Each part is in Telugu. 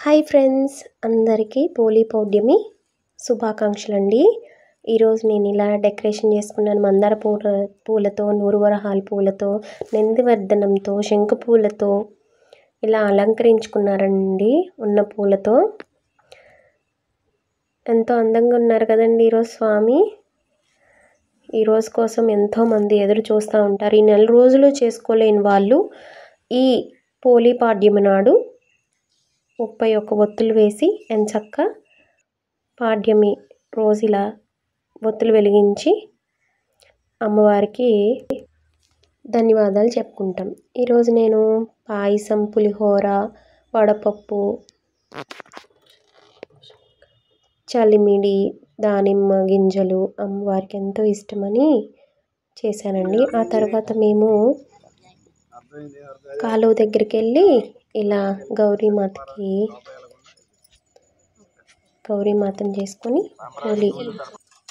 హాయ్ ఫ్రెండ్స్, అందరికీ పోలీ పౌర్ణమి శుభాకాంక్షలండి. ఈరోజు నేను ఇలా డెకరేషన్ చేసుకున్నాను. మందార పూలతో, నూరువరహాల పూలతో, నందివర్ధనంతో, శంకు పూలతో ఇలా అలంకరించుకున్నారండి. ఉన్న పూలతో ఎంతో అందంగా ఉన్నారు కదండి ఈరోజు స్వామి. ఈరోజు కోసం ఎంతోమంది ఎదురు చూస్తూ ఉంటారు. ఈ నెల రోజులు చేసుకోలేని వాళ్ళు ఈ పోలీ పాడ్యమి నాడు 31 ఒత్తులు వేసి ఎంచక్కా పాడ్యమి రోజు ఇలా ఒత్తులు వెలిగించి అమ్మవారికి ధన్యవాదాలు చెప్పుకుంటాం. ఈరోజు నేను పాయసం, పులిహోర, వడపప్పు, చలిమిడి, దానిమ్మ గింజలు అమ్మవారికి ఎంతో ఇష్టమని చేశానండి. ఆ తర్వాత మేము కాలువ దగ్గరికి వెళ్ళి ఇలా గౌరీమాతను చేసుకొని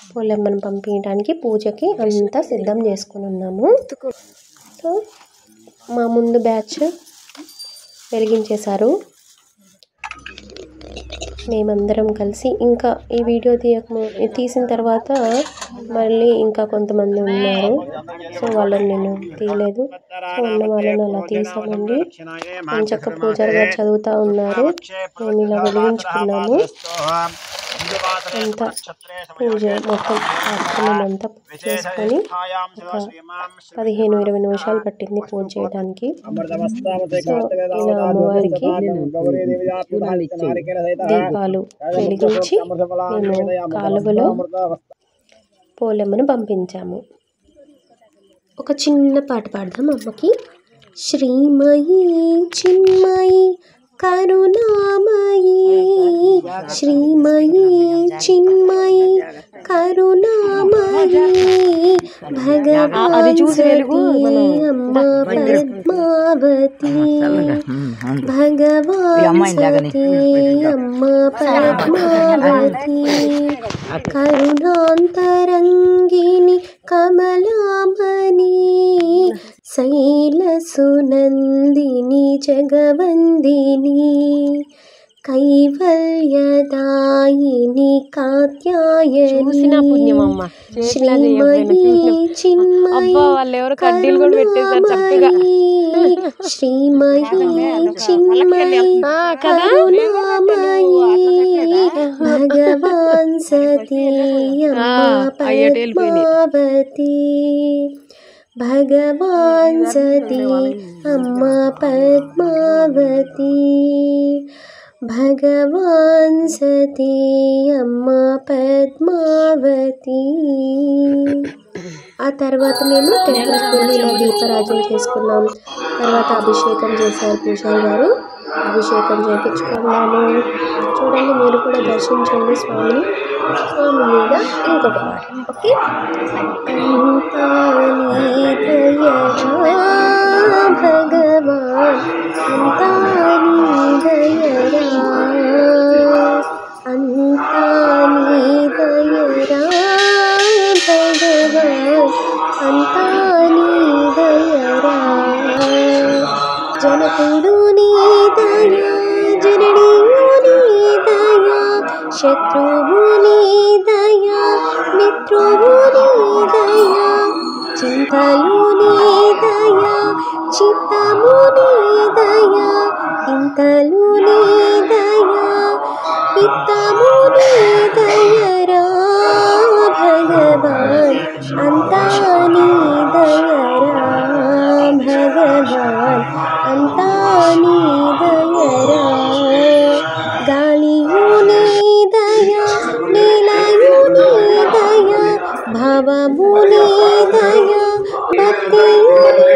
పోలమ్మను పంపించడానికి పూజకి అంతా సిద్ధం చేసుకుని ఉన్నాము. సో మా ముందు బ్యాచ్ వెలిగించేశారు. మేమందరం కలిసి ఇంకా ఈ వీడియో తీసిన తర్వాత మళ్ళీ ఇంకా కొంతమంది ఉన్నారు. సో వాళ్ళని నేను తీయలేదు. సో ఉన్న వాళ్ళని అలా తీసామండి. మంచక్క పూజారి గారు చదువుతూ ఉన్నారు. మేము ఇలా వెలిగించుకున్నాము. అంతా పూజ మొత్తం కార్యక్రమం అంతా చేసుకొని ఒక 15-20 నిమిషాలు పట్టింది పూజ చేయడానికి. సో ఇలా అమ్మవారికి దీపాలు వెలిగించి మేము కాలువలో పోలమ్మను పంపించాము. ఒక చిన్న పాట పాడదాం అమ్మకి. శ్రీమయీ చిన్మయీ కరుణామయీ, శ్రీమయీ చిన్మయీ కరుణామయీ, భగవాన్ సతీ అమ్మ పద్మావతి, భగవాన్ సతీ అమ్మ పద్మావతి, కరుణాంతరంగిని కమలామణి, శైలసునందిని జగవందిని, కైవల్యదాయిని కాత్యాయని, శ్రీమయీ చిన్మయీ కరుణామయీ, శ్రీమయీ చిన్మయీ కరుణామయీ, భగవాన్ సతీ అమ్మ పద్మావతి, భగవాన్ సతీ అమ్మ పద్మావతి, భగవాన్ సతీ అమ్మ పద్మావతి. ఆ తర్వాత మేము టెంపుల్కి వెళ్ళి ఇలా దీపారాజన చేసుకున్నాం. తర్వాత అభిషేకం చేశారు పూజారి గారు. అభిషేకం చేయించుకున్నాము. చూడండి, మీరు కూడా దర్శించండి స్వామి మీద ఇంకొక పాట. ఓకే. భగవాన్ అంతా నీ దయరా, అంతా నీ దయరా, భగవాన్ అంతా నీ దయరా, జనకుడు నీ దయా, జననీయు నీ దయా, శత్రువు నీ దయా, మిత్రువు నీ దయా, చింతలు నీ దయా, చిత్తము నీ దయా, ఇంతలు నీ దయా, పిత్తము నీ దయరా, భగవాన్ అంతా నీ దయరా, భగవాన్ అంతా నీ దయరా, గాలియు నీ దయా, నీలయు నీ దయా, భావము నీ దయా, భక్తియు నీ